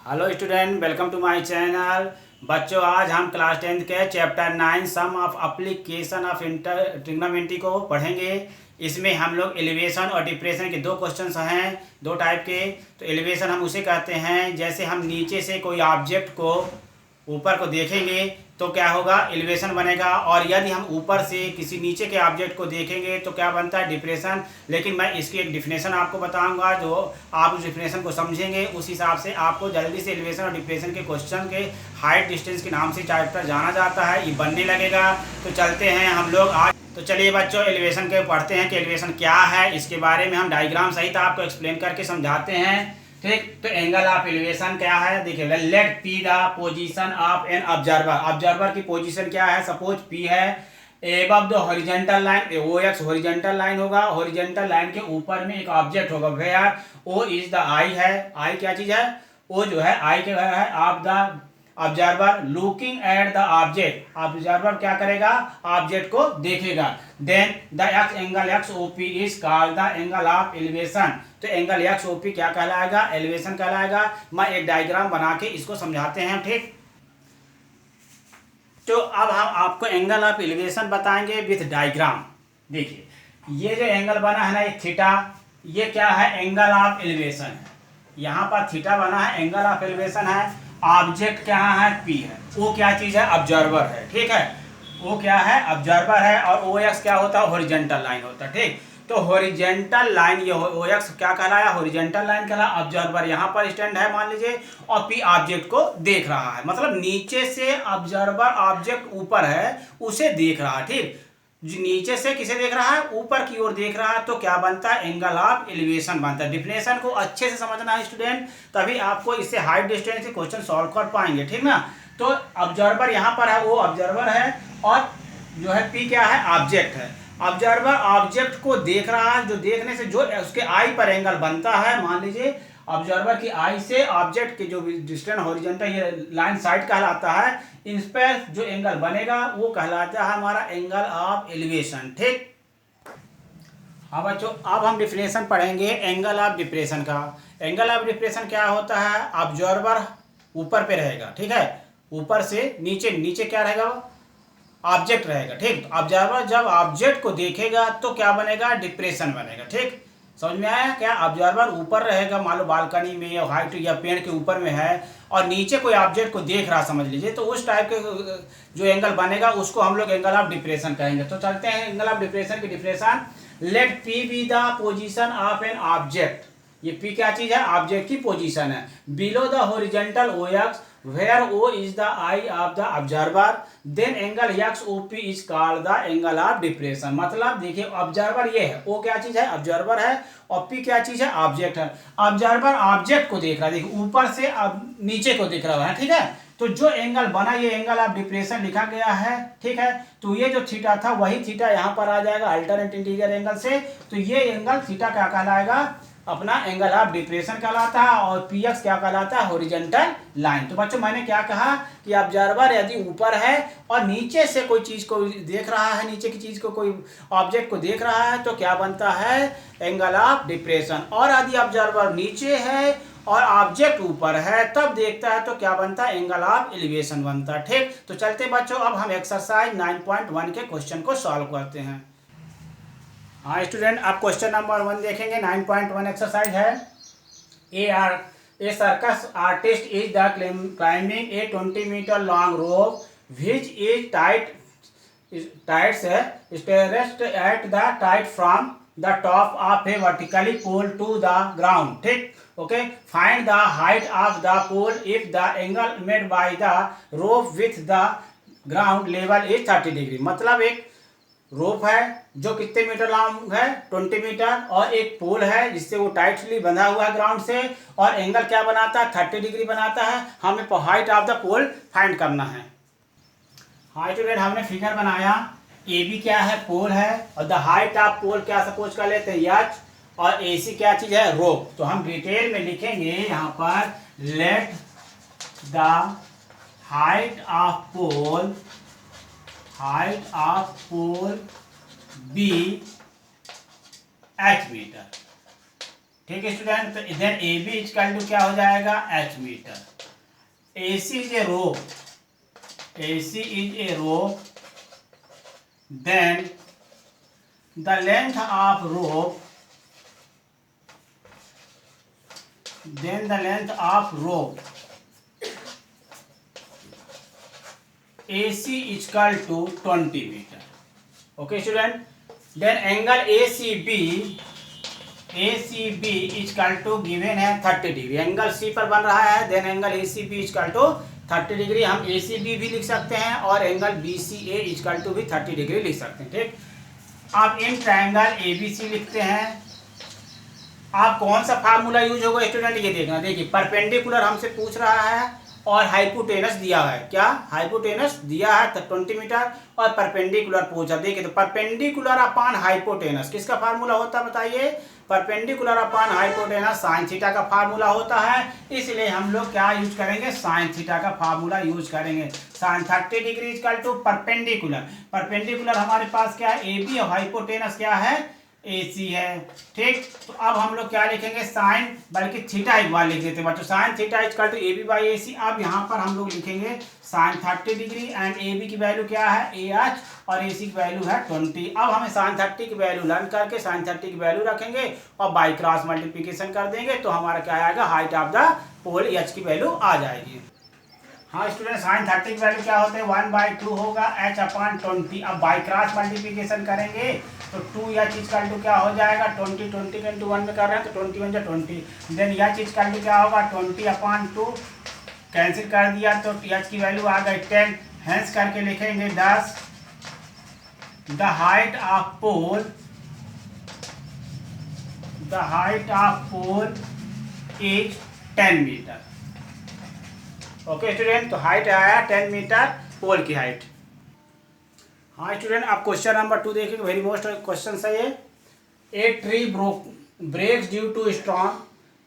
Hello student, welcome to my channel. बच्चों, आज हम क्लास 10th के chapter 9 some of application of trigonometry को पढ़ेंगे। इसमें हम लोग एलिवेशन और डिप्रेशन के दो क्वेश्चंस हैं, दो टाइप के। तो एलिवेशन हम उसे कहते हैं जैसे हम नीचे से कोई ऑब्जेक्ट को ऊपर को देखेंगे तो क्या होगा, एलिवेशन बनेगा। और यदि हम ऊपर से किसी नीचे के ऑब्जेक्ट को देखेंगे तो क्या बनता है, डिप्रेशन। लेकिन मैं इसकी एक डिफिनेशन आपको बताऊंगा, जो आप उस डिफिनेशन को समझेंगे उस हिसाब से आपको जल्दी से एलिवेशन और डिप्रेशन के क्वेश्चन के हाइट डिस्टेंस के नाम से चैप्टर जाना जाता है, ये बनने लगेगा। तो चलते हैं हम लोग आज। तो चलिए बच्चों, एलिवेशन के पढ़ते हैं कि एलिवेशन क्या है। इसके बारे में हम डायग्राम सहित आपको एक्सप्लेन करके समझाते हैं, ठीक। तो एंगल ऑफ एलिवेशन क्या है, देखिए, let P the position of an observer. Observer की पोजीशन क्या है, सपोज पी है above the horizontal line, O X horizontal line होगा। हॉरिजॉन्टल लाइन के ऊपर में एक ऑब्जेक्ट होगा, where O is the eye है। आई क्या चीज है, ओ जो है आई के है of the observer looking at the object. Observer क्या करेगा, ऑब्जेक्ट को देखेगा। Then the X angle X O P is called the angle of elevation. तो एंगल एक्स ओ पी क्या कहलाएगा, एलिवेशन कहलाएगा। मैं एक डायग्राम बना के इसको समझाते हैं, ठीक। तो अब हम आपको एंगल ऑफ एलिवेशन बताएंगे विथ डायग्राम। देखिए, ये जो एंगल बना है ना, ये थीटा, ये क्या है, एंगल ऑफ एलिवेशन है। यहाँ पर थीटा बना है, एंगल ऑफ एलिवेशन है। ऑब्जेक्ट क्या है, पी है। वो क्या चीज है, ऑब्जर्वर है, ठीक है। वो क्या है, ऑब्जर्वर है। और ओ एक्स क्या होता है, हॉरिजॉन्टल लाइन होता है, ठीक। तो हॉरिजॉन्टल लाइन, ये ओ एक्स क्या कहलाया, हॉरिजॉन्टल लाइन कहला। ऑब्जर्वर यहाँ पर स्टैंड है मान लीजिए, और पी ऑब्जेक्ट को देख रहा है। मतलब नीचे से ऑब्जर्वर ऑब्जेक्ट ऊपर है उसे देख रहा है, ठीक। नीचे से किसे देख रहा है, ऊपर की ओर देख रहा है। तो क्या बनता है, एंगल ऑफ एलिवेशन बनता है। डिफिनेशन को अच्छे से समझना है स्टूडेंट, तभी आपको इससे हाइट डिस्टेंस के क्वेश्चन सॉल्व कर पाएंगे, ठीक ना। तो ऑब्जर्वर यहाँ पर है, वो ऑब्जर्वर है, और जो है पी क्या है, ऑब्जेक्ट है। ऑब्जर्वर ऑब्जेक्ट को देख रहा है, जो देखने से जो उसके आई पर एंगल बनता है, मान लीजिए ऑब्जर्वर की आई से ऑब्जेक्ट के जो डिस्टेंस हॉरिजॉन्टल ये लाइन साइड कहलाता है, इन पर जो एंगल बनेगा वो कहलाता है हमारा एंगल ऑफ एलिवेशन, ठीक। हाँ बच्चों, अब हम डिफिनेशन पढ़ेंगे एंगल ऑफ डिप्रेशन का। एंगल ऑफ डिप्रेशन क्या होता है, ऑब्जर्वर ऊपर पे रहेगा, ठीक है। ऊपर से नीचे, नीचे क्या रहेगा, ऑब्जेक्ट रहेगा, ठीक। ऑब्जर्वर जब ऑब्जेक्ट को देखेगा तो क्या बनेगा, डिप्रेशन बनेगा, ठीक। समझ में आया क्या, ऑब्जर्वर ऊपर रहेगा, मान लो बालकनी में या हाइट या पेड़ के ऊपर में है, और नीचे कोई ऑब्जेक्ट को देख रहा समझ लीजिए, तो उस टाइप के जो एंगल बनेगा उसको हम लोग एंगल ऑफ डिप्रेशन कहेंगे। तो चलते हैं एंगल ऑफ डिप्रेशन की definition. Let P be the position of an object. ये पी क्या चीज है, ऑब्जेक्ट की पोजीशन है। Below the horizontal O X where O is the eye of the observer, then angle XOP is called the angle of depression। मतलब देखिए, observer ये है, O क्या चीज है, ऑब्जर्वर है, और P क्या चीज है, ऑब्जेक्ट है। ऑब्जर्वर ऑब्जेक्ट को देख रहा है, देखिए ऊपर से अब नीचे को देख रहा है, ठीक है। तो जो एंगल बना, ये एंगल ऑफ डिप्रेशन लिखा गया है, ठीक है। तो ये जो थीटा था वही थीटा यहाँ पर आ जाएगा अल्टरनेट इंटीरियर एंगल से। तो ये एंगल थीटा क्या कहलाएगा, अपना एंगल ऑफ डिप्रेशन कहलाता है, और पी एक्स क्या कहलाता है, हॉरिजॉन्टल लाइन। तो बच्चों, मैंने क्या कहा कि ऑब्जर्वर यदि ऊपर है और नीचे से कोई चीज को देख रहा है, नीचे की चीज को, कोई ऑब्जेक्ट को देख रहा है, तो क्या बनता है, एंगल ऑफ डिप्रेशन। और यदि ऑब्जर्वर नीचे है और ऑब्जेक्ट ऊपर है तब देखता है, तो क्या बनता है, एंगल ऑफ एलिवेशन बनता है, ठीक। तो चलते बच्चों, अब हम एक्सरसाइज 9.1 के क्वेश्चन को सॉल्व करते हैं। हाँ स्टूडेंट, आप क्वेश्चन नंबर 1 देखेंगे। 9.1 एक्सरसाइज है। A circus artist is the climbing a 20 metre long rope which is tights stretched at the tight from the top of a vertically pole to the ground, ठीक। Okay, find the height of the pole if the angle made by the rope with the ground level is 30 degree. मतलब एक रोप है जो कितने metre long है, 20 metre, और एक पोल है जिससे वो टाइटली बंधा हुआ है ग्राउंड से, और एंगल क्या बनाता है, 30 डिग्री बनाता है। हमें height of the pole find करना है। हाँ स्टूडेंट, हमने फिगर बनाया। ए बी क्या है, पोल है, और द हाइट ऑफ पोल क्या सपोज कर लेते हैं, एच, और ए सी क्या चीज है, रोप। तो हम डिटेल में लिखेंगे यहाँ पर, let the height of pole be H metre, ठीक है स्टूडेंट। तो इधर ए बी इक्वल टू क्या हो जाएगा, H metre. AC is a rope, AC is a rope, then the length of rope, AC is equal to 20 meter. Okay student, then angle ACB is equal to given है 30 degree, angle C पर बन रहा है, then angle ACB is equal to 30 degree, हम ACB भी लिख सकते हैं और angle BCA is equal to भी 30 डिग्री लिख सकते हैं। ठीक, आप इन ट्रायंगल ABC लिखते हैं, आप कौन सा फार्मूला यूज होगा स्टूडेंट ये देखना। देखिए परपेंडिकुलर हमसे पूछ रहा है और हाइपोटेनस दिया है, क्या हाइपोटेनस दिया है 20 मीटर और परपेंडिकुलर पूछा। देखिए तो परपेंडिकुलर अपान हाइपोटेनस किसका फार्मूला होता है बताइए, perpendicular upon hypotenuse sine theta का फार्मूला होता है, इसलिए हम लोग क्या यूज करेंगे, साइन थीटा का फार्मूला यूज करेंगे। Sine 30 degree equal to perpendicular, perpendicular हमारे पास क्या है AB और हाइपोटेनस क्या है AC है। ठीक, तो अब हम लोग क्या लिखेंगे, साइन बल्कि थीटा एक बार लिख देते हैं बच्चों, sine theta equal to AB by AC। अब यहाँ पर हम लोग लिखेंगे साइन 30 डिग्री एंड AB की वैल्यू क्या है AH और AC की वैल्यू है 20। अब हमें साइन 30 की वैल्यू लर्न करके साइन 30 की वैल्यू रखेंगे और बाई क्रॉस मल्टीप्लीकेशन कर देंगे तो हमारा क्या आएगा, height of the pole H की वैल्यू आ जाएगी। हाँ स्टूडेंट, साइन 30 की वैल्यू क्या होते हैं 1/2 होगा H अपान 20। अब बाई क्रॉस मल्टीप्लीकेशन करेंगे तो 2H इक्वल टू क्या हो जाएगा, 20 के इंटू 1 में कर रहे हैं तो 20 × 20, देन H इक्वल टू क्या होगा 20/2, कैंसिल कर दिया तो H की वैल्यू आ गई 10, हेंस करके लिखेंगे 10। The height of pole is 10 metre. Okay student, तो हाइट आया 10 मीटर पोल की हाइट। हाँ स्टूडेंट, आप क्वेश्चन नंबर 2 देखिए, वेरी मोस्ट क्वेश्चन है ये। A tree breaks due to storm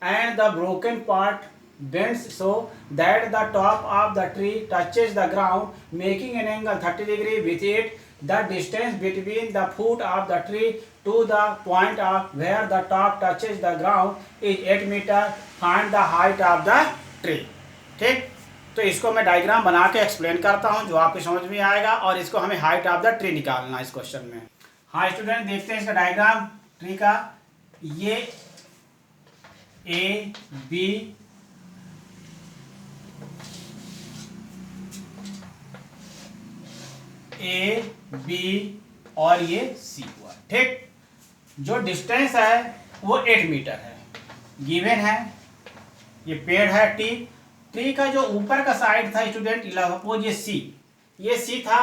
and the broken part bends so that the top of the tree touches the ground making an angle 30 degree with it. The distance between the foot of the tree to the point of where the top touches the ground is 8 meter. Find the height of the tree. ठीक, तो इसको मैं diagram बना के explain करता हूँ जो आपको समझ में आएगा और इसको हमें हाइट ऑफ द ट्री निकालना है इस क्वेश्चन में। हाँ स्टूडेंट, देखते हैं इसका डायग्राम ट्री का। ये AB और ये C हुआ। ठीक, जो डिस्टेंस है वो 8 मीटर है, गिवन है। ये पेड़ है ट्री का जो ऊपर का साइड था स्टूडेंट, सपोज ये C था।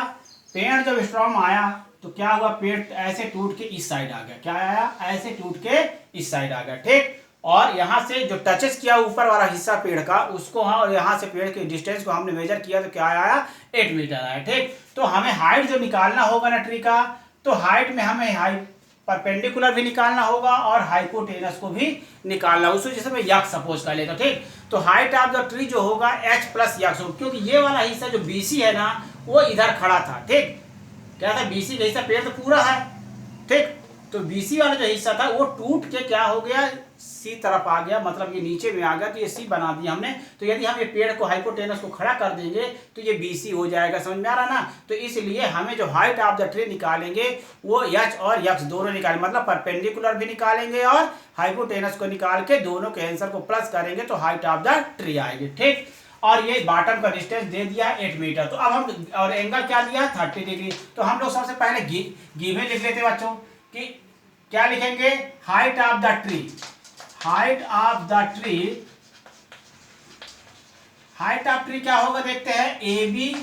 पेड़ जब स्ट्रॉम आया तो क्या हुआ, पेड़ ऐसे टूट के इस साइड आ गया, क्या आया, ऐसे टूट के इस साइड आ गया। ठीक, और यहाँ से जो टचेस किया ऊपर वाला हिस्सा पेड़ का उसको, हाँ, और यहाँ से पेड़ के डिस्टेंस को हमने मेजर किया तो क्या आया, 8 मीटर आया। ठीक, तो हमें हाइट जो निकालना होगा ना ट्री का, तो हाइट में हमें परपेंडिकुलर भी निकालना होगा और हाइपोटेनस को भी निकालना, उसको जैसे मैं यक्स सपोज कर लेता। ठीक, तो हाइट ऑफ द ट्री जो होगा H प्लस यक्स होगा, क्योंकि ये वाला हिस्सा जो BC है ना वो इधर खड़ा था। ठीक, क्या था, BC का हिस्सा, पेड़ तो पूरा है। ठीक, तो BC वाला जो हिस्सा था वो टूट के क्या हो गया, C तरफ आ गया, मतलब ये नीचे में आ गया, तो ये C बना दिया हमने। तो यदि हम ये पेड़ को हाइपोटेनस को खड़ा कर देंगे तो ये BC हो जाएगा, समझ में आ रहा ना। तो इसलिए हमें जो हाइट ऑफ द ट्री निकालेंगे वो H और यक्स दोनों निकालेंगे, मतलब परपेंडिकुलर भी निकालेंगे और हाइपोटेनस को निकाल के दोनों के आंसर को प्लस करेंगे तो हाइट ऑफ द ट्री आएगी। ठीक, और ये बॉटम का डिस्टेंस दे दिया 8 मीटर। तो अब हम, और एंगल क्या दिया 30 डिग्री। तो हम लोग सबसे पहले गिवन लिख लेते हैं बच्चों कि क्या लिखेंगे, height of the tree, height of the tree, height of tree क्या होगा देखते हैं, AB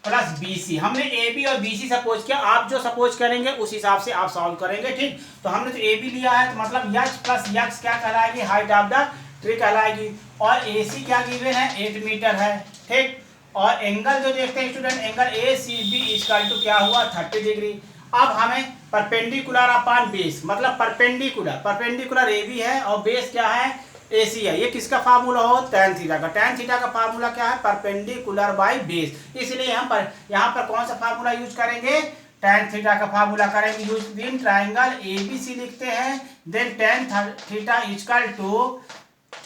प्लस BC। हमने AB और BC सपोज किया, आप जो सपोज करेंगे उस हिसाब से आप सॉल्व करेंगे। ठीक, तो हमने तो AB लिया है तो मतलब H प्लस यक्स क्या कहलाएगी, हाइट ऑफ द ट्री कहलाएगी। और AC क्या गिवन है, 8 मीटर है। ठीक, और एंगल जो देखते हैं student, angle ACB equal to क्या हुआ, 30 डिग्री। अब हमें परपेंडिकुलर अपान बेस, मतलब परपेंडिकुलर AB है और बेस क्या है, AC है। ये किसका फार्मूला हो, tan थीटा का। tan थीटा का फार्मूला क्या है, परपेंडिकुलर बाई बेस। इसलिए हम यहाँ पर कौन सा फार्मूला यूज करेंगे, tan थीटा का फार्मूला करेंगे यूज। दिन ट्राइंगल ABC लिखते हैं, then tan theta equal to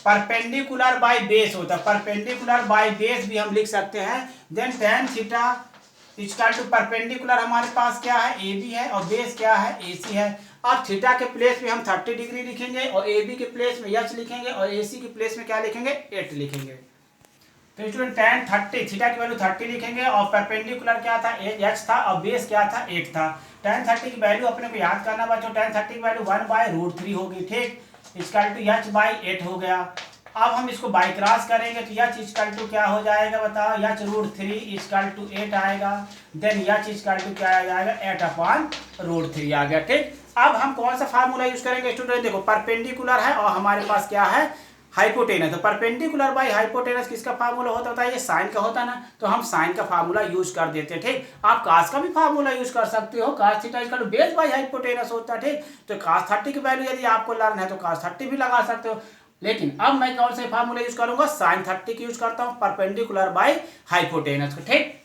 perpendicular by base होता है, परपेंडिकुलर बाय बेस भी हम लिख सकते हैं। Then tan theta equal to perpendicular हमारे पास क्या है, ए बी है, और बेस क्या है, ए सी है। अब थीटा के प्लेस में हम 30 डिग्री लिखेंगे, और ए बी के प्लेस में एच लिखेंगे, और ए सी के प्लेस में क्या लिखेंगे, 8 लिखेंगे। तो स्टूडेंट tan 30 थीटा की वैल्यू 30 लिखेंगे, और परपेंडिकुलर क्या था, एच था, और बेस क्या था, 8 था। tan 30 की वैल्यू अपने को याद करना बच्चों, tan 30 की वैल्यू 1/√3 होगी, ठीक, इक्वल टू h/8 हो गया। अब हम इसको बाई क्रॉस करेंगे तो h इक्वल टू क्या हो जाएगा बताओ, h√3 इक्वल टू 8 आएगा। देन h इक्वल टू क्या आ जाएगा, 8/√3 आ गया, ठीक। अब हम कौन सा फार्मूला यूज करेंगे स्टूडेंट, देखो परपेंडिकुलर है और हमारे पास क्या है, हाइपोटेनस। तो परपेंडिकुलर बाई हाइपोटेनस किसका फार्मूला होता है, ये साइन का होता है ना, तो हम साइन का फार्मूला यूज कर देते हैं, ठीक। आप कास का भी फार्मूला यूज कर सकते हो, cos theta equal to base by hypotenuse होता है, ठीक। तो कास 30 की वैल्यू यदि आपको लर्न है तो कास 30 भी लगा सकते हो, लेकिन अब मैं कौन से फार्मूला यूज करूंगा, साइन 30 की यूज करता हूं, परपेंडिकुलर बाई हाइपोटेनस को, ठीक।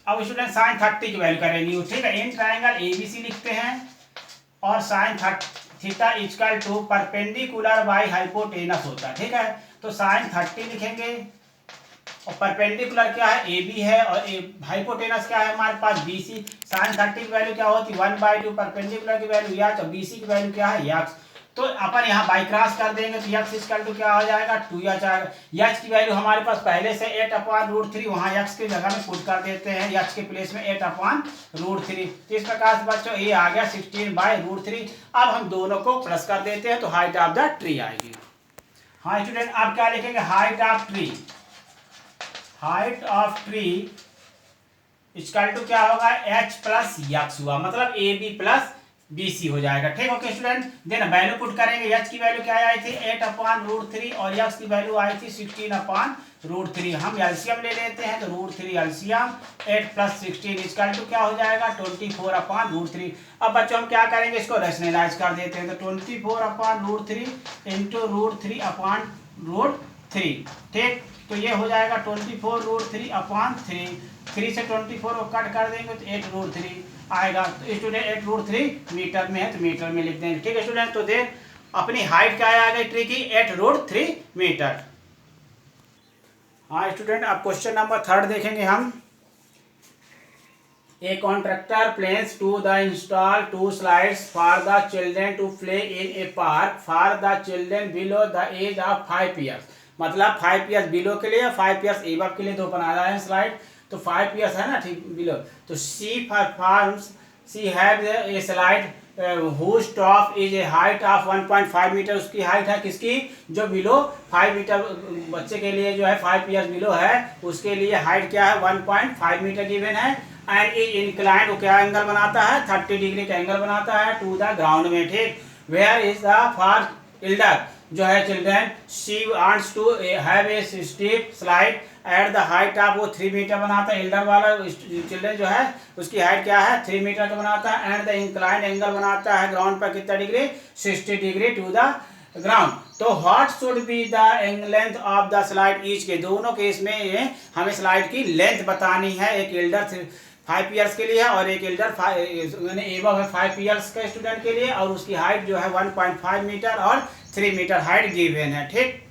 अब स्टूडेंट साइन 30 की वैल्यू करेंगे, ठीक है। इन ट्रायंगल एबीसी लिखते हैं, और sine theta equal to perpendicular by hypotenuse होता है, ठीक है। तो साइन 30 लिखेंगे, और परपेंडिकुलर क्या है, ए बी है, और हाइपोटेनस क्या है हमारे पास, बी सी। साइन 30 की वैल्यू क्या होती है, 1/2, परपेंडिकुलर की वैल्यू एच, और बी सी की वैल्यू क्या है, एक्स। तो अपन यहाँ बाई क्रॉस कर देंगे तो एक्स इक्वल टू क्या हो जाएगा, 2h आएगा। एच की वैल्यू हमारे पास पहले से 8/√3, वहाँ एक्स की जगह में पुट कर देते हैं, एक्स के प्लेस में 8/√3। तो इस प्रकार से बच्चों ये आ गया 16/√3। अब हम दोनों को प्लस कर देते हैं तो हाइट ऑफ द ट्री आएगी। हाँ स्टूडेंट, आप क्या लिखेंगे, height of tree, height of tree equal to क्या होगा, h प्लस एक्स हुआ, मतलब A B plus B C हो जाएगा, ठीक। Okay student, then value put करेंगे, h की वैल्यू क्या आई थी, 8/√3, और x की वैल्यू आई थी 16/√3। हम एलसीएम ले लेते हैं तो √3 एलसीएम, 8 प्लस 16 इक्वल टू क्या हो जाएगा, 24/√3। अब बच्चों हम क्या करेंगे, इसको रैशनलाइज कर देते हैं, तो 24/√3 इंटू √3/√3, ठीक। तो ये हो जाएगा 24√3/3, 3 से 24 को कट कर देंगे तो 8√3 आएगा। तो स्टूडेंट 8√3 मीटर में है तो मीटर में लिख देंगे, ठीक है स्टूडेंट। तो देन अपनी हाइट क्या आ गई ट्री की, 8√3 मीटर। हाँ स्टूडेंट, अब क्वेश्चन नंबर 3 देखेंगे हम। A contractor plans to the install 2 slides for the children to play in a park for the children below the age of 5 years. मतलब 5 ईयर्स बिलो के लिए, 5 ईयर्स एबव के लिए दो बना रहा है स्लाइड, तो 5 ईयर्स है ना, ठीक, बिलो। तो she performs, she have a slide whose top is a height of 1.5 metre, उसकी हाइट है किसकी, जो बिलो 5 मीटर, बच्चे के लिए जो है 5 ईयर्स बिलो है उसके लिए हाइट क्या है, 1.5 मीटर गिवन है। एंड इज इंक्लाइंड, वो क्या एंगल बनाता है, 30 डिग्री का एंगल बनाता है टू द ग्राउंड में, ठीक। Where is the for elder, जो है children, she wants to have a steep slide at the height of, वो 3 मीटर बनाता है, एल्डर वाला चिल्ड्रन जो है उसकी हाइट क्या है, 3 मीटर का बनाता है। एंड द इंक्लाइंड एंगल बनाता है ग्राउंड पर कितना degree, 60 degree to the ground. तो what should be the length of the slide each, के दोनों केस में हमें स्लाइड की लेंथ बतानी है। एक एल्डर 5 ईयर्स के लिए और एक एल्डर एबव है 5 ईयर्स का स्टूडेंट के लिए, और उसकी हाइट जो है 1.5 मीटर और 3 मीटर हाइट गिवन है, ठीक।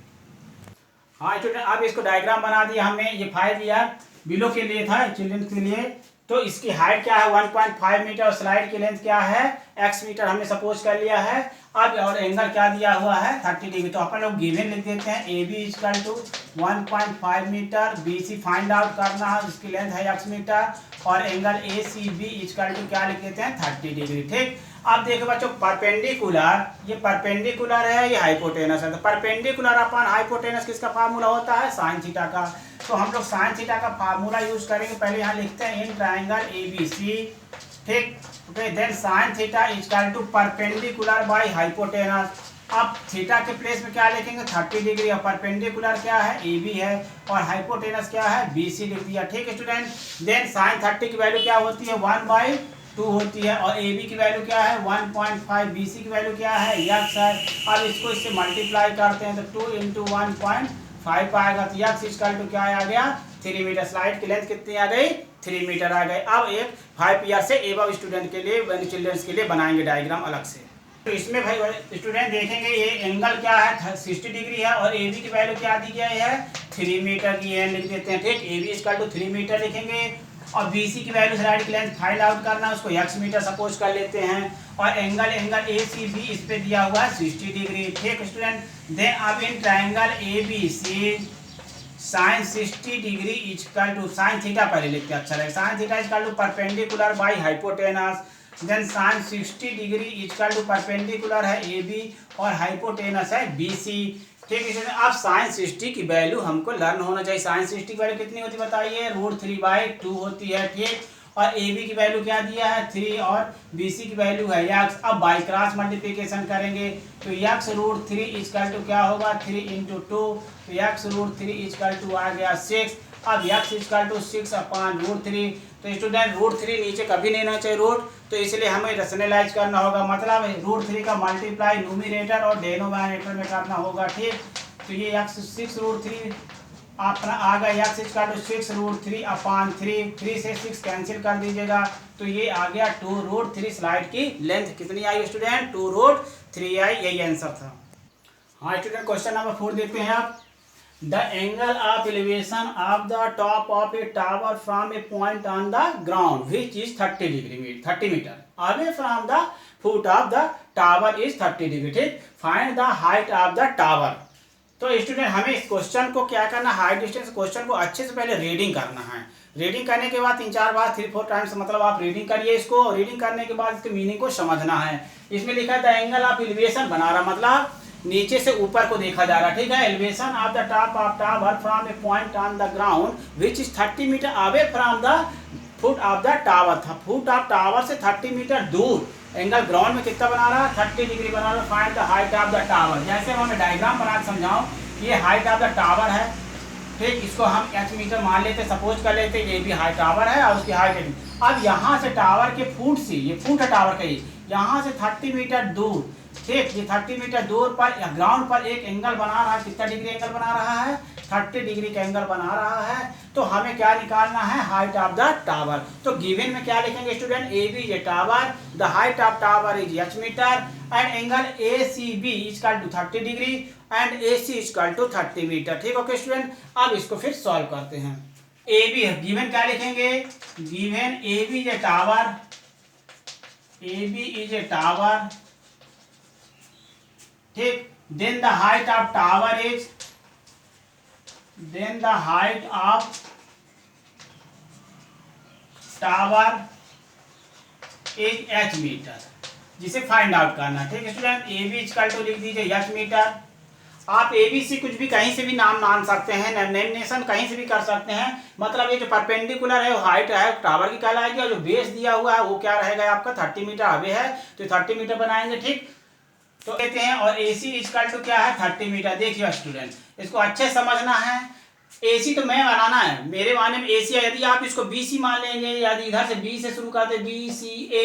हाँ स्टूडेंट, अब इसको डायग्राम बना दिया हमने, ये 5 ईयर बिलो के लिए था, चिल्ड्रन के लिए। तो इसकी हाइट क्या है, 1.5 मीटर, और स्लाइड की लेंथ क्या है, x मीटर हमने सपोज कर लिया है। अब और एंगल क्या दिया हुआ है, 30 डिग्री। तो अपन लोग गिवन लिख देते हैं, A B equal to 1.5 metre, B C find out करना है, उसकी लेंथ है x मीटर, और angle A C B equal to क्या लिख देते हैं, 30 डिग्री, ठीक। अब देखो बच्चों, परपेंडिकुलर, ये परपेंडिकुलर है, ये हाइपोटेनस है। तो परपेंडिकुलर अपन हाइपोटेनस किसका फार्मूला होता है, साइन थीटा का। तो हम लोग साइन थीटा का फार्मूला यूज करेंगे। पहले यहाँ लिखते हैं इन ट्रायंगल एबीसी, ठीक। Okay, then sine theta equal to perpendicular by hypotenuse. अब थीटा के प्लेस में क्या लिखेंगे, 30 डिग्री, और परपेंडिकुलर क्या है, ए बी है, और हाइपोटेनस क्या है, बी सी लिख दिया, ठीक है स्टूडेंट। देन साइन 30 की वैल्यू क्या होती है, 1/2 होती है, और ए बी की वैल्यू क्या है, 1.5, बी सी की वैल्यू क्या है, x है। अब इसको इससे मल्टीप्लाई करते हैं तो 2 इंटू 1.5 आएगा, तो x इक्वल टू क्या आ गया, 3 मीटर। स्लाइड की लेंथ कितनी आ गई, 3 मीटर आ गई। अब एक 5 ईयर से एबव स्टूडेंट के लिए, चिल्ड्रंस के लिए बनाएंगे डायग्राम अलग से। तो इसमें भाई स्टूडेंट देखेंगे ये एंगल क्या है 60 डिग्री है और ए बी की वैल्यू क्या दी गई है 3 मीटर की है, लिख देते हैं। ठीक, A B equal to 3 metre लिखेंगे और बी सी की वैल्यू साइड की लेंथ फाइंड आउट करना है, उसको x मीटर सपोज कर लेते हैं और एंगल ए सी बी इस पे दिया हुआ है 60 डिग्री। ठीक स्टूडेंट, देन अब in triangle A B C sine 60 degree equal to sine theta पहले लिखते हैं, अच्छा लगे, sine theta equal to perpendicular by hypotenuse, then sine 60 degree equal to perpendicular है ए बी और हाइपोटेनस है बी सी। ठीक है, अब साइन 60 की वैल्यू हमको लर्न होना चाहिए। साइन 60 की वैल्यू कितनी होती है बताइए, √3/2 होती है। ठीक, और ए बी की वैल्यू क्या दिया है 3 और बी सी की वैल्यू है x। अब बाई क्रॉस मल्टीप्लिकेशन करेंगे तो x √3 इक्वल टू क्या होगा 3 × 2, तो x √3 इक्वल टू आ गया 6। अब x इक्वल टू 6/√3, तो स्टूडेंट √3 नीचे कभी नहीं होना चाहिए रूट, तो इसलिए हमें रेशनलाइज करना होगा, मतलब √3 का मल्टीप्लाई न्यूमिनेटर और डिनोमिनेटर में करना होगा। ठीक, तो ये x 6√3 अपना आ गया x इक्वल टू 6√3/3, 3 से 6 कैंसिल कर दीजिएगा तो ये आ गया 2√3। स्लाइड की लेंथ कितनी आई स्टूडेंट 2√3 आई, यही आंसर था। हाँ स्टूडेंट, क्वेश्चन नंबर 4 देखते हैं आप। The angle of elevation of the top of a tower from a point on the ground which is 30 metre away from the foot of the tower is 30 degree. ठीक, find the height of the tower. तो student हमें इस question को क्या करना, height distance question को अच्छे से पहले रीडिंग करना है। रीडिंग करने के बाद 3-4 बार 3-4 टाइम्स मतलब आप रीडिंग करिए इसको। रीडिंग करने के बाद इसके मीनिंग को समझना है। इसमें लिखा है द एंगल ऑफ एलिवेशन बना रहा, मतलब नीचे से ऊपर को देखा जा रहा। ठीक है, elevation of the top of tower from a point on the ground which is 30 metre away from the foot of the tower था। फुट ऑफ टावर से 30 मीटर दूर एंगल ग्राउंड में कितना बना रहा है 30 डिग्री बना रहा। Find the height of the tower. जैसे मैं डायग्राम बना के समझाऊं, ये हाइट ऑफ द टावर है। ठीक, इसको हम h मीटर मान लेते, सपोज कर लेते ये भी हाइट टावर है और उसकी हाइट है। अब यहाँ से टावर के फुट से, ये फुट है टावर का, ये यहाँ से 30 मीटर दूर, ठीक, ये 30 मीटर दूर पर या ग्राउंड पर एक एंगल बना रहा है। कितना डिग्री एंगल बना रहा है 30 डिग्री का एंगल बना रहा है। तो हमें क्या निकालना है हाइट ऑफ द टावर। तो गिवन में क्या लिखेंगे स्टूडेंट, ए बी ये tower, the height of tower is h metre and angle A C B equal to 30 degree and A C equal to 30 metre. ठीक, ओके स्टूडेंट, अब इसको फिर solve करते हैं। ए बी गिवन क्या लिखेंगे, given A B ये tower, A B is a tower. ठीक, then the height of tower is, then the height of tower is h metre, जिसे फाइंड आउट करना। ठीक है student, A B equal to लिख दीजिए h मीटर। आप ए B सी कुछ भी कहीं से भी नाम मान सकते हैं, नेमिनेशन कहीं से भी कर सकते हैं। मतलब ये जो परपेंडिकुलर है वो हाइट है टावर की कहलाएगी और जो बेस दिया हुआ है वो क्या रहेगा आपका 30 मीटर अवे है, तो 30 मीटर बनाएंगे। ठीक, तो कहते हैं और ए सी इक्वल टू क्या है 30 मीटर। देखिए स्टूडेंट, इसको अच्छे समझना है। AC तो मैं बनाना है, मेरे माने में AC है। यदि आप इसको BC मान लेंगे, यदि इधर से B से शुरू करते BCA,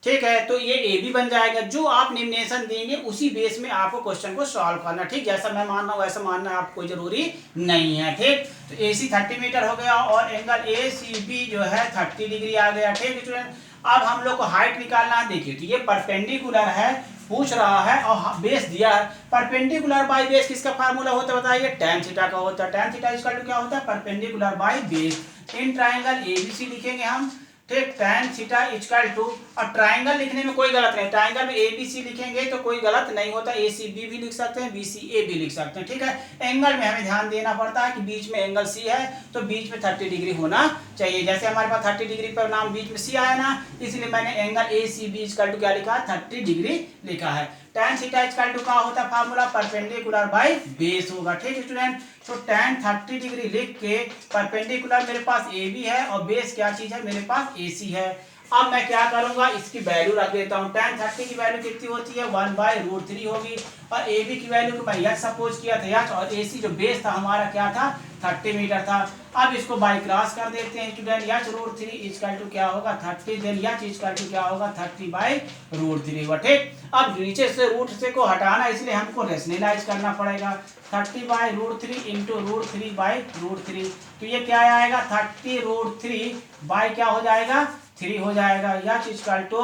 ठीक है, तो ये AB बन जाएगा। जो आप निम्नेशन देंगे उसी बेस में आपको क्वेश्चन को सॉल्व करना। ठीक, जैसा मैं मान रहा हूँ वैसा मानना आपको कोई जरूरी नहीं है। ठीक, तो AC 30 मीटर हो गया और एंगल ACB जो है 30 डिग्री आ गया। ठीक स्टूडेंट, अब हम लोग को हाइट निकालना है। देखिए तो ये परपेंडिकुलर है पूछ रहा है और बेस दिया है। परपेंडिकुलर बाय बेस किसका फार्मूला होता है बताइए, tan थीटा का होता है। tan थीटा इक्वल टू क्या होता है perpendicular by base. In triangle ABC लिखेंगे हम। ठीक, tan थीटा इक्वल टू, और ट्राइंगल लिखने में कोई गलत नहीं, ट्राइंगल में एबीसी लिखेंगे तो कोई गलत नहीं होता, एसीबी भी लिख सकते हैं, बीसीए भी लिख सकते हैं। ठीक है, एंगल में हमें ध्यान देना पड़ता है कि बीच में एंगल सी है तो बीच में 30 डिग्री होना चाहिए। जैसे हमारे पास 30 डिग्री पर नाम बीच में सी आया ना, इसलिए मैंने एंगल एसीबी इक्वल टू क्या लिखा है 30 डिग्री लिखा है। tan थीटा इक्वल टू क्या होता है फार्मूला परपेंडिकुलर बाय बेस होगा। ठीक स्टूडेंट, तो tan 30 डिग्री लिख के परपेंडिकुलर मेरे पास AB है और बेस क्या चीज है मेरे पास AC है। अब मैं क्या करूंगा, इसकी वैल्यू रख देता हूं। tan 30 की वैल्यू कितनी होती है 1/√3 होगी और AB की वैल्यू को मैं h सपोज किया था h, और AC जो बेस था हमारा क्या था 30 मीटर था। अब इसको बाई क्रॉस कर देते हैं स्टूडेंट, h√3 इक्वल टू क्या होगा 30, देन h इक्वल टू क्या होगा 30/√3 होगा। ठीक, अब नीचे से रूट से को हटाना इसलिए हमको रेशनलाइज करना पड़ेगा। 30/√3 इंटू √3/√3, तो ये क्या आएगा 30√3 बाय क्या हो जाएगा 3 हो जाएगा। h इक्वल टू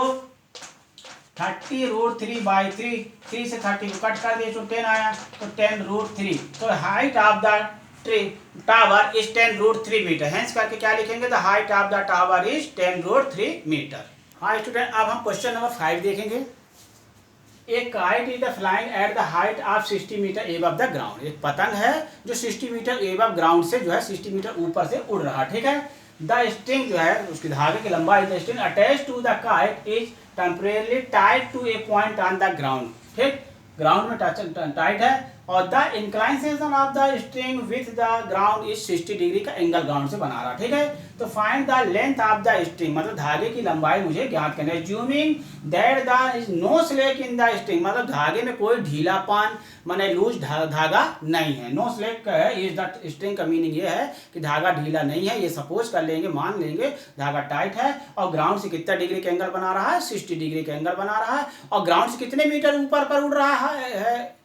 30√3/3, 3 से 30 को कट कर दिए तो 10 आया, तो 10√3। तो height of the tree tower is 10√3 metre. Hence करके क्या लिखेंगे, the height of the tower is 10√3 metre. हाँ स्टूडेंट, अब हम क्वेश्चन नंबर 5 देखेंगे। एक kite is the flying at the height of 60 metre above the ground. एक पतंग है जो 60 मीटर एबव ग्राउंड से जो है 60 मीटर ऊपर से उड़ रहा, ठीक है। द स्ट्रिंग जो है उसकी धागे की लंबाई, the string attach to the kite is temporarily tied to a point on the ground, ठीक, ग्राउंड में टाइट है। और the inclination of the string with the ground is 60 degree का एंगल ग्राउंड से बना रहा, ठीक है। तो find the length of the string, मतलब धागे की लंबाई मुझे ज्ञात करना है। Assuming that the is no slack in the string, मतलब धागे में कोई ढीलापन माने लूज धागा नहीं है। No slack is the string का मीनिंग ये है कि धागा ढीला नहीं है, ये सपोज कर लेंगे, मान लेंगे धागा टाइट है और ग्राउंड से कितना डिग्री का एंगल बना रहा है, 60 डिग्री का एंगल बना रहा है। और ग्राउंड से कितने मीटर ऊपर पर उड़ रहा है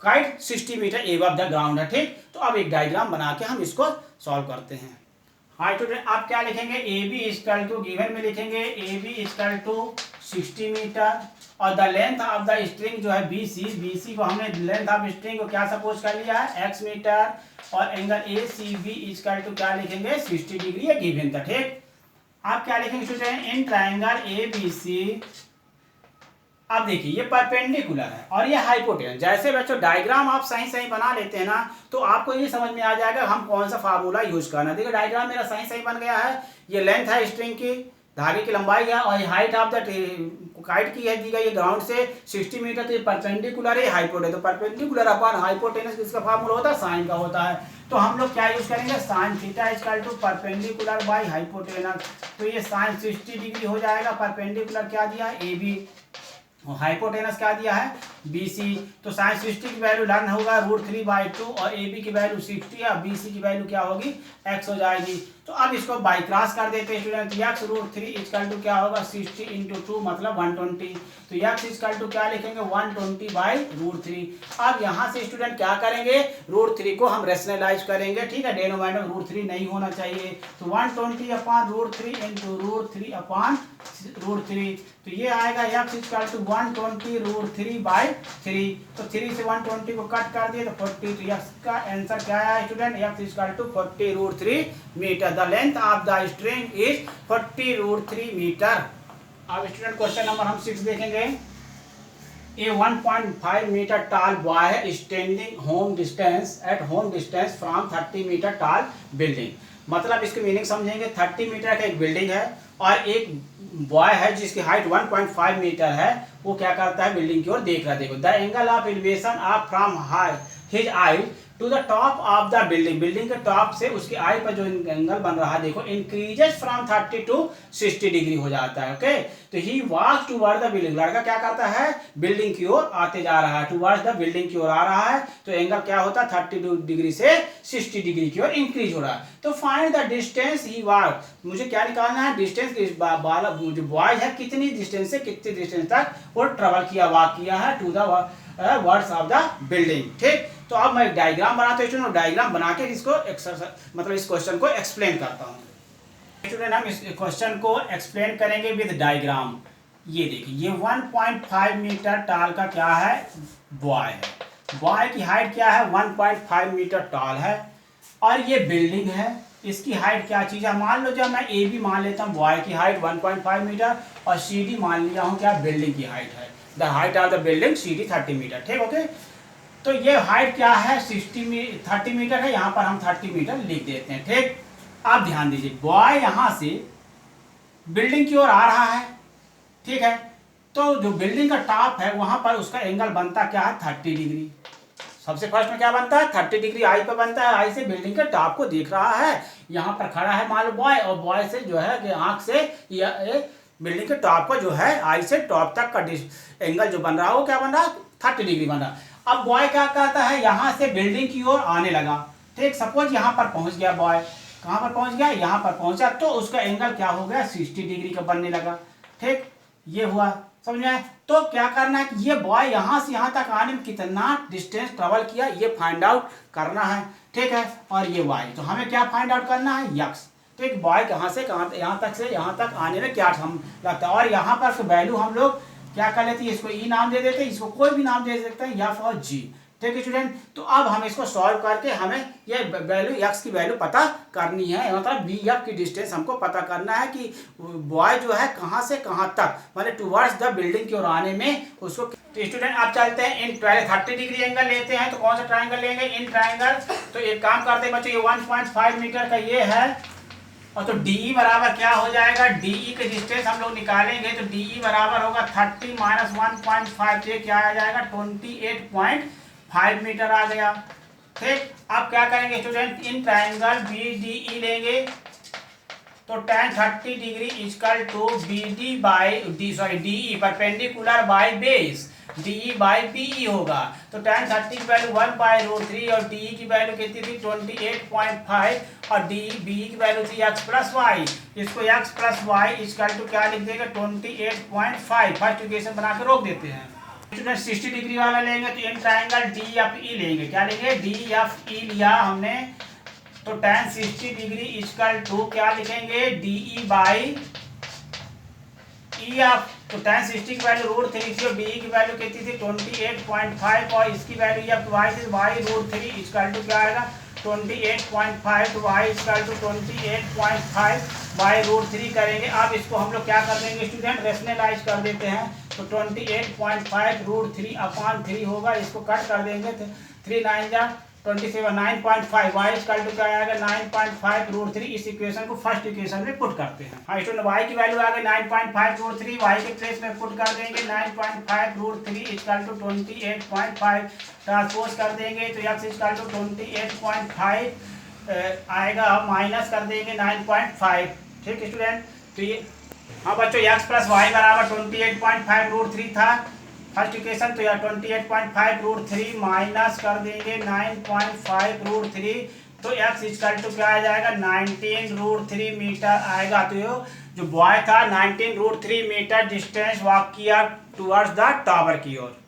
kite, 60 metre above the ground है, ठीक। तो अब एक डायग्राम बना के हम इसको सॉल्व करते हैं। हाँ स्टूडेंट, आप क्या लिखेंगे, A B equal to, given में लिखेंगे A B equal to 60 metre और the length of the string जो है बी सी को हमने लेंथ ऑफ स्ट्रिंग को क्या सपोज कर लिया है, x मीटर, और angle A C B equal to क्या लिखेंगे, 60 डिग्री है गिवन था, ठीक। आप क्या लिखेंगे student, in triangle A B C, अब देखिए ये परपेंडिकुलर है और ये हाइपोटेनस। जैसे बच्चों डायग्राम आप सही सही बना लेते हैं ना, तो आपको ये समझ में आ जाएगा हम कौन सा फार्मूला यूज करना। देखिए डायग्राम मेरा सही सही बन गया है। ये लेंथ है स्ट्रिंग की, धागे की लंबाई है, और हाइट ऑफ द काइट की है दी गई है ग्राउंड से 60 मीटर, तो ये परपेंडिकुलर है हाइपोटेनस। तो परपेंडिकुलर अपॉन हाइपोटेनस किसका फार्मूला होता है, साइन का होता है। तो हम लोग क्या यूज करेंगे, sine theta equal to perpendicular by hypotenuse. तो ये साइन 60 डिग्री हो जाएगा। परपेंडिकुलर क्या दिया है, ए बी, हाइपोटेनस क्या दिया है, BC। तो साइन 60 की वैल्यू लर्न होगा √3/2 और AB की वैल्यू 60 और BC की वैल्यू क्या होगी, x हो जाएगी। तो अब इसको बाई क्रॉस कर देते हैं स्टूडेंट। x √3 इक्वल टू क्या होगा, 60 × 2 मतलब 120। तो x इक्वल टू क्या लिखेंगे, 120/√3। अब यहाँ से स्टूडेंट क्या करेंगे, √3 को हम रेशनलाइज करेंगे, ठीक है, डिनोमिनेटर √3 नहीं होना चाहिए। तो 120/√3 × √3/√3। तो ये आएगा x इक्वल टू 120√3/3। तो 3 से 120 को कट कर दिए तो 40। तो x का आंसर क्या है student, x equal to 40√3 metre. The length of the string is 40√3 metre. अब स्टूडेंट क्वेश्चन नंबर हम 6 देखेंगे। A 1.5 metre tall boy standing home distance from 30 metre tall building. मतलब इसकी मीनिंग समझेंगे। 30 मीटर का एक बिल्डिंग है और एक बॉय है जिसकी हाइट 1.5 मीटर है, वो क्या करता है, बिल्डिंग की ओर देख रहा है। देखो, the angle of elevation of from his eye to the top of the building, building के टॉप से उसकी आई पर जो एंगल बन रहा है, देखो, इंक्रीजेस फ्रॉम 30 टू 60 डिग्री हो जाता है। ओके, तो ही वॉक्स टुवर्ड द बिल्डिंग, लड़का क्या करता है, बिल्डिंग की ओर आते जा रहा है, टुवर्ड्स द बिल्डिंग की ओर आ रहा है। तो एंगल क्या होता है, 30 डिग्री से 60 डिग्री की ओर इंक्रीज हो रहा है। तो find the distance he walk, मुझे क्या निकालना है, डिस्टेंस, जो बॉय है कितनी डिस्टेंस से कितनी डिस्टेंस तक वो ट्रेवल किया, वॉक किया है to the words of the building, ठीक। तो अब मैं एक डायग्राम बनाता हूँ, डायग्राम बना के इसको एक्सरसाइज मतलब इस क्वेश्चन को एक्सप्लेन करता हूँ। स्टूडेंट हम इस क्वेश्चन को एक्सप्लेन करेंगे विद डायग्राम। ये देखिए, ये 1.5 मीटर टॉल का क्या है, बॉय है। बॉय की हाइट क्या है, 1.5 मीटर टॉल है और ये बिल्डिंग है। इसकी हाइट क्या चीज़ है, मान लो जब मैं ए बी मान लेता हूँ, बॉय की हाइट 1.5 मीटर और सी डी मान लिया हूँ क्या, बिल्डिंग की हाइट है। The height of the building C D 30 metre, ठीक। ओके, तो ये हाइट क्या है, 30 मीटर है, यहाँ पर हम 30 मीटर लिख देते हैं, ठीक। आप ध्यान दीजिए, बॉय यहाँ से बिल्डिंग की ओर आ रहा है, ठीक है। तो जो बिल्डिंग का टॉप है वहां पर उसका एंगल बनता क्या है, 30 डिग्री। सबसे फर्स्ट में क्या बनता है, 30 डिग्री आई पे बनता है। आई से बिल्डिंग के टॉप को देख रहा है, यहाँ पर खड़ा है मान लो बॉय, और बॉय से जो है कि आंख से बिल्डिंग के टॉप को जो है आई से टॉप तक का एंगल जो बन रहा है वो क्या बन रहा है, 30 डिग्री बन रहा है। अब बॉय क्या कहता है, यहाँ से बिल्डिंग की ओर आने लगा, ठीक। सपोज यहाँ पर पहुंच गया बॉय, कहाँ पर पहुंच गया, यहाँ पर पहुंचा, तो उसका एंगल क्या हो गया, 60 डिग्री का बनने लगा, ठीक। ये हुआ, समझ में आया। तो क्या करना है कि ये बॉय यहाँ से यहाँ तक आने में कितना डिस्टेंस ट्रेवल किया, ये फाइंड आउट करना है, ठीक है। और ये वाई, तो हमें क्या फाइंड आउट करना है, यक्स, ठीक। बॉय कहाँ से कहाँ, यहाँ तक से यहाँ तक आने में क्या हम लगता है, और यहाँ पर वैल्यू हम लोग क्या कर लेते हैं, इसको ई नाम दे देते हैं, इसको कोई भी नाम दे सकते हैं, एफ और जी। ठीक है स्टूडेंट, तो अब हम इसको सॉल्व करके हमें ये वैल्यू एक्स की वैल्यू पता करनी है, मतलब बी एफ की डिस्टेंस हमको पता करना है कि बॉय जो है कहाँ से कहाँ तक, मतलब टुवर्ड्स द बिल्डिंग की ओर आने में उसको। तो स्टूडेंट आप चलते हैं इन पहले 30 डिग्री एंगल लेते हैं, तो कौन सा ट्राइंगल लेंगे, इन ट्राइंगल। तो एक काम करते हैं बच्चों, ये 1.5 मीटर का ये है, और तो DE बराबर क्या हो जाएगा, DE के डिस्टेंस हम लोग निकालेंगे, तो DE बराबर होगा 30 माइनस 1.5, ये क्या आ जाएगा 28.5 मीटर आ गया। ठीक, अब क्या करेंगे स्टूडेंट, इन ट्राइंगल BDE लेंगे, तो tan 30 degree equal to BD by DE perpendicular by base, DE by BE होगा। तो tan 30 की वैल्यू 1/√3 और DE की वैल्यू कितनी थी 28.5 और BE की वैल्यू थी x प्लस वाई। इसको x plus y equal to क्या लिख देंगे 28.5, फर्स्ट इक्वेशन बना के रोक देते हैं। स्टूडेंट 60 डिग्री वाला लेंगे, तो इन ट्राइंगल DFE लेंगे, क्या लेंगे DFE लिया हमने, तो tan 60 डिग्री इक्वल टू क्या लिखेंगे DE बाई EF। तो tan 60 की वैल्यू √3 थी और DE की वैल्यू कितनी थी 28.5 और इसकी वैल्यू y थी y√3 इक्वल टू क्या आएगा 28.5, तो y इक्वल टू 28.5 by√3 करेंगे। अब इसको हम लोग क्या कर देंगे स्टूडेंट, रेशनलाइज कर देते हैं, तो 28.5 √3 अपॉन 3 होगा, इसको कट कर देंगे, 3 9 जा 27, 9.5 y इक्वल टू क्या आएगा 9.5 √3। इस इक्वेशन को फर्स्ट इक्वेशन में पुट करते हैं। हाँ स्टूडेंट, y की वैल्यू आ गई 9.5 √3, y के प्लेस में पुट कर देंगे 9.5 √3 इक्वल टू 28.5, ट्रांसपोज कर देंगे, तो x इक्वल टू 28.5 आएगा, माइनस कर देंगे 9.5। ठीक है स्टूडेंट, तो ये हाँ बच्चों x प्लस वाई बराबर 28.5 √3 था फर्स्ट इक्वेशन, तो यार 28.5 √3 माइनस कर देंगे 9.5 √3, तो x इक्वल टू क्या आ जाएगा 19 √3 मीटर आएगा। तो जो बॉय था 19 √3 मीटर डिस्टेंस वॉक किया टुवर्ड्स द टावर की ओर।